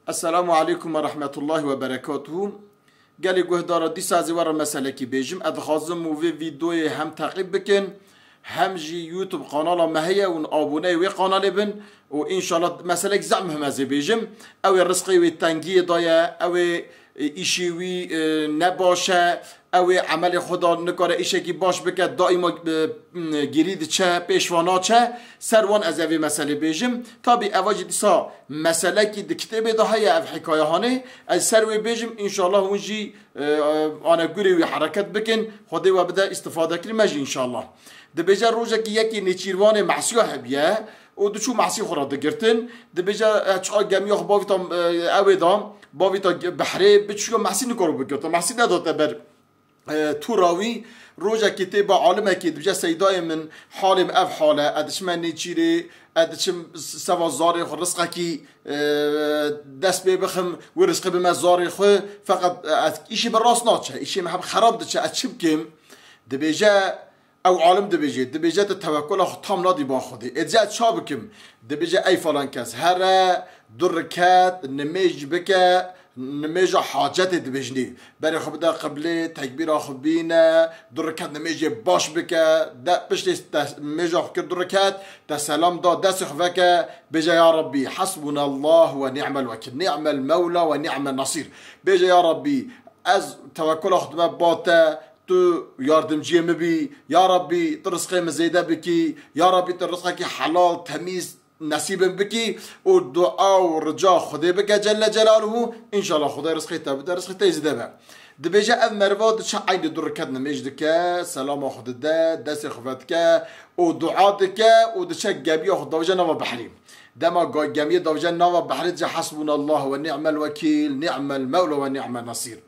السلام عليكم ورحمة الله وبركاته. قالي قهدارة دي سازي ورا مسألة كي بيجم ادخازم وفي فيديوي هم تعقيب بكن هم جي يوتيوب قناة ما هي ون ابوني وي قناة بن وان شاء الله مسألة زعمهم ازي بيجم او الرزقي والتنقية ضايا او ایشیوی نباشه او عمل خدا نکاره ایشه کی باش بکد دائما گیرید چه پیشوانا چه سروان از اوی مسئله بیجم تا بی اواج دیسا مسئله کی دکتب ده های اف حکایه هانه از سروی بیجم انشاءالله اونجی آنه گوری وی حرکت بکن خودی و بده استفاده کلی مجی انشاءالله ده بیجه روژه کی یکی نیچیروان معصیه هبیه و دو چو معصی خورا دگرتن ده بیجه چقا گمیه خب باوی تا اوی دام باوی تا بحره بچو معصی نکارو بگرتن معصی نداده بر توراوی روجا كتاب عالمه كي بجا سيداي من حالم اف حاله ادش من نيچيري ادش سوا زاري خو رزقه كي دست بخم ورزقه بما زاري خو فقط اشي بالراس ناتشه اشي محب خراب دشه اتشبكم دبيجا او عالم دبيجا التوكل خو تام نادي با خودي ادزات شابكم دبيجا اي فلان كاس هر دركات نميج بك نميجا حاجات دبجني بري خب دا قبلي تكبير خبينا دركات نميجي باش بك دا بشتي نميجا خكر دركات دا سلام دا داس خفك بجا يا ربي حسبنا الله ونعم الوكيل نعم المولى ونعم النصير بجا يا ربي از توكل خدمه باتا تو ياردمجي مبي يا ربي ترزقي مزيده بكي يا ربي ترزقك حلال تميز نصيب بكي والدعاء والرجاء خدي بك جل جلاله ان شاء الله خدي رزقي تبدا رزقي تيزيد بها دبيجا مرفوض شعين دركدنا مجدك سلام خد داس خفتك ودعاتك ودشك جابي خد دوجه نوا بحري دما جميع دوجه نوا بحري حسبنا الله ونعم الوكيل نعم المولى ونعم النصير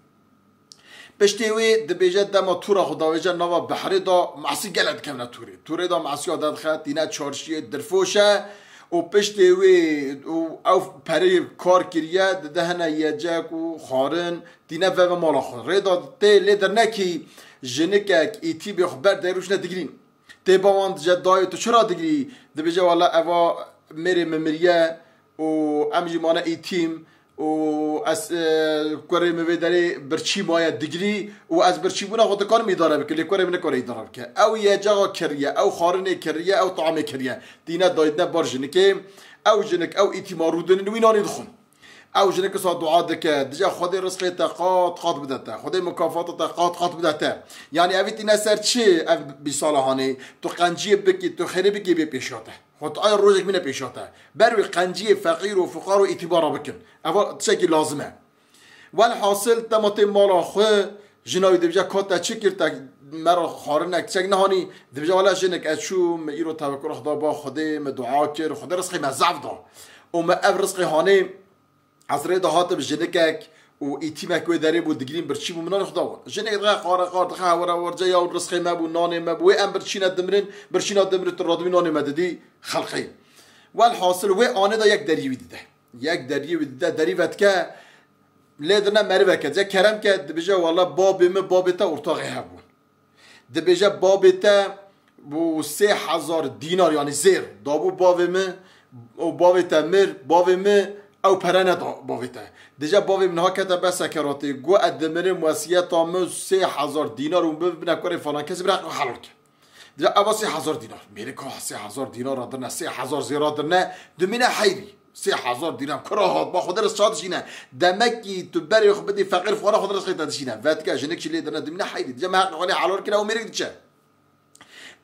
بشتوي دبيجا دما تورا خداوجه نوا بحري دا معصي قلد كمنا توري دا معصي عدد خات دينا تشارشيه درفوشه و پشتوی او پری کار کریه دهنه یجک و خارن دینه و مالا خود ریدا تی لیدر نکی جنکک ایتی بی خبر دیروش ندگرین تی باوند جدای تو چرا دگری دبیجه والا اوا میری ممریه و امجی مانه ایتیم و از کاری می‌داری برچی مایه دگری و از برچی بونا خود کار می‌داره بکلی کاری نکاری داره بکه او یه جا کریه او خارنه کریه او طعام کریه دینا دایدن بارجنه که او جنک او ایتیمارودن نوینانی دخون او جنک صاد دعا دکه دجا خدای رزقی تا قات بدته خدای مکافات تا قات بدته یعنی اویتی نسر چه او بیسالهانی تو قنجی بکی تو خیری بکی بی پیشاته خود آیا روزك منه پیشاته بروی قنجی فقیر و فقار و اعتبار بکن اول تشکی لازمه والحاصل تمات مالا خو جناوی دبجا کاتا چکر تا مرا خارنک چک نهانی دبجا والا جنک اشو ما ایرو توکل خدا با خدا ما دعا کر خدا رزقی ما ضعف دا و ما اف رزقی هانی از رید هاتب جنکک و ایتیمک و داری بود دگرین برچی بو منان خدا بود جنک دقیق قار دقیق ورجا یا رزقی ما بو نان ما بو ام برچینا دمرن ترادوی نان مددی خلقی والحاصل و آنه دا یک دریوی دیده دریوت که لیدرنا مریوه که کرم که دبیجه والا بابتا ارتاقی هبون دبیجه بابتا بو 3000 دینار یعنی زیر دابو بابتا مر بابمه او پرنه بابتا دیجا بابی منها کتب سکراتی گو ادمره موسیت آمو 3000 دینار اون ببینه کاری فلان کسی برای حلال که دیجا اوا 3000 دینار میره که 3000 دینار را درنه 3000 زیرا درنه دمینه حیری 3000 دینار کراهات با خود رس چادشینه دمکی تو بری خود بدی فقیر فقرا خود رس خیلی دشینه وقتی جنک چلی درنه دمینه حیری دیجا ما حق حلال کنه و میره دیچه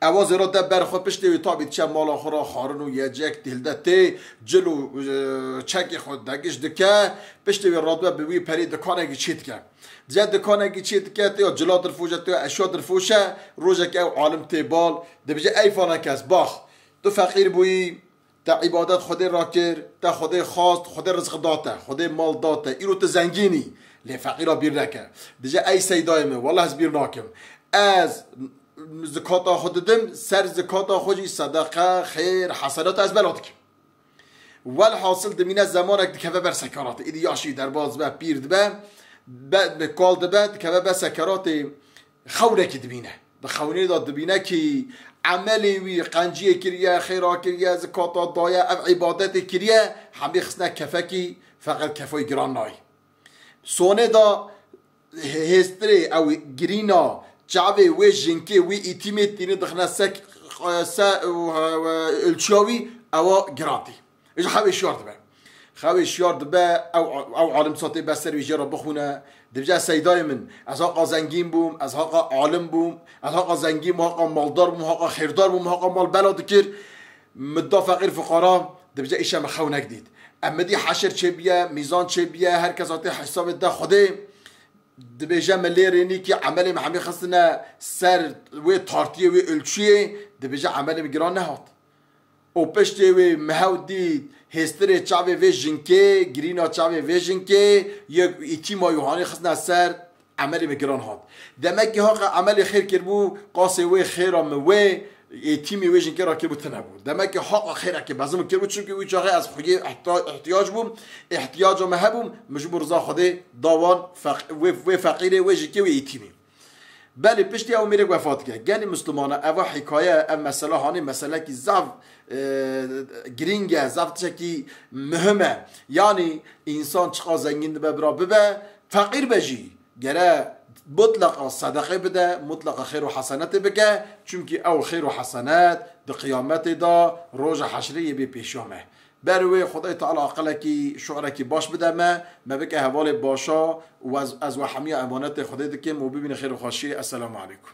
اواز را دبر خود پشتی تابید چه مالا خورا خارن و یجک دلدته جلو چکی خود دگش دکه پشتی رادوه بوی پری دکانه چیت که دیگه دکانه چیت که یا جلا درفوشه تو اشیا درفوشه روزه که عالم تیبال دبیجه ای فانا کس باخ تو فقیر بوی تا عبادت خود را کر تا خود خواست خود رزق داته خود مال داته ایرو تو زنگینی لی فقیرا بیر نکه دیگه ای سیدایمه والله از بیر ناکم از زکات خود دم سر زکات خودی صدقه خیر حسنات از بلاد که والحاصل دمینه زمانک دکه بر سکرات ایدی یاشی در باز به پیر به بعد به کال ده دکه بر سکرات خوره که دبینه به خونه داد دبینه که عملی وی قنجی کریه خیرا کریه زکات دایه او عبادت کریه همی خسنه کفکی فقط کفای گران نای سونه دا هستری او گرینا جعبه و جنکه و ایتیمه تینه دخنا سک الچاوی او گرانتی اجا خوی شیارد به خوی شیارد به او عالم ساته بسر ویجه را بخونه دبجا سیدای من از حقا زنگین بوم از حقا عالم بوم از حقا زنگین و حقا مالدار بوم حقا خیردار بوم حقا مال بلا دکر مدا فقیر فقرا دبجا ایشه مخو نگدید اما دی حشر چه بیه میزان چه بیه هر کس آتی حساب ده خوده دبجا ملیرینی که عمل محمی خستنا سر و تارتیه و الچیه دبجا عمل مگران نهاد او پشته و مهو دید هستره چاوه و جنکه گرینا چاوه و جنکه یک ایتی ما یوهانی خستنا سر عمل مگران هاد دمک ها عمل خیر کربو قاسه و خیرام و ایتیمی و جنکه را که بود نبود دمک ها خیره که بازم کربو چون که ویچاقه از خوی احتیاج بوم احتیاج و مهبوم مجبور رضا خوده داوان و فقیره و جنکه و ایتیمی بله پشتی او میره وفات کرد گنی مسلمانه اوا حکایه ام مسئله هانی مسئله کی زف گرینگه زف چکی مهمه یعنی انسان چقا زنگین ببرا ببه فقیر بجی گره مطلق صدقه بده مطلق خیر و حسنات بگه چونکه او خیر و حسنات در قیامت دا روز حشری بی پیشامه بروی خدای تعالی عقله کی شعره کی باش بده ما بکه حوال باشا و از وحمی امانت خدای دکیم و ببین خیر و خوشی. السلام علیکم.